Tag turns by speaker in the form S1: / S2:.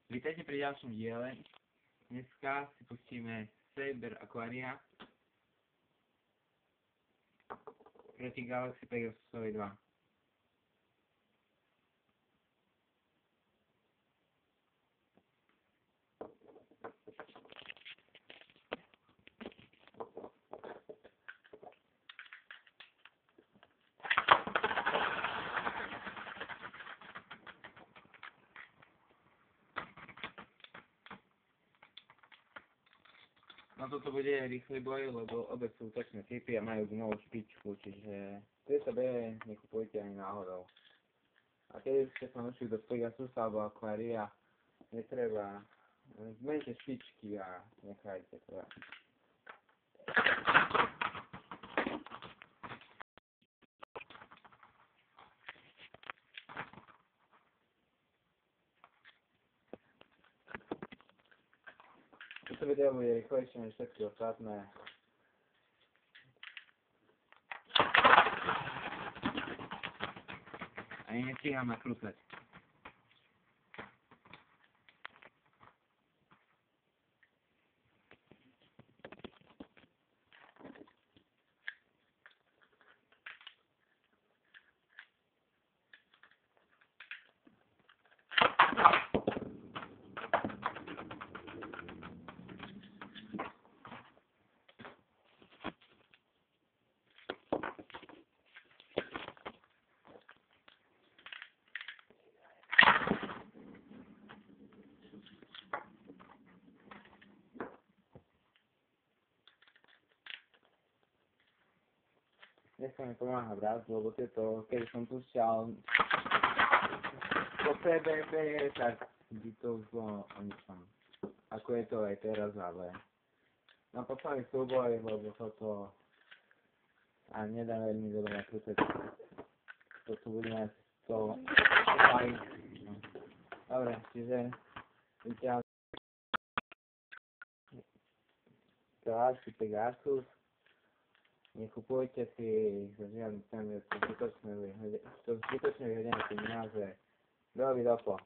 S1: Vítajte pri ďalšom diele. Dneska si pustíme Saber Aquaria proti Galaxy Pegasusovi 2. No toto bude rýchly boj, lebo obe sú útočné typy a majú novú špičku, čiže tieto B nekupujte ani náhodou. A keď ste sa našli do Pegasusa alebo Aquaria, netreba, zmente špičky a nechajte to. Toto video bude rýchlejšie než všetky ostatné. Ani nestíham nakrúcať. Dnes sa mi pomáha brat, lebo tieto, keď som púšťal po PBB, tak by to už bolo o ničom. Ako je to aj teraz, ale na posledný súboj, lebo toto a nedá veľmi dobre nakrúcať. Toto budeme to paliť. No. Dobre, čiže vyťahol Galaxy Pegasus. Nekupujte si za žiadny cenu, to zbytočné vyhodenie peniaze. Veľmi dopo.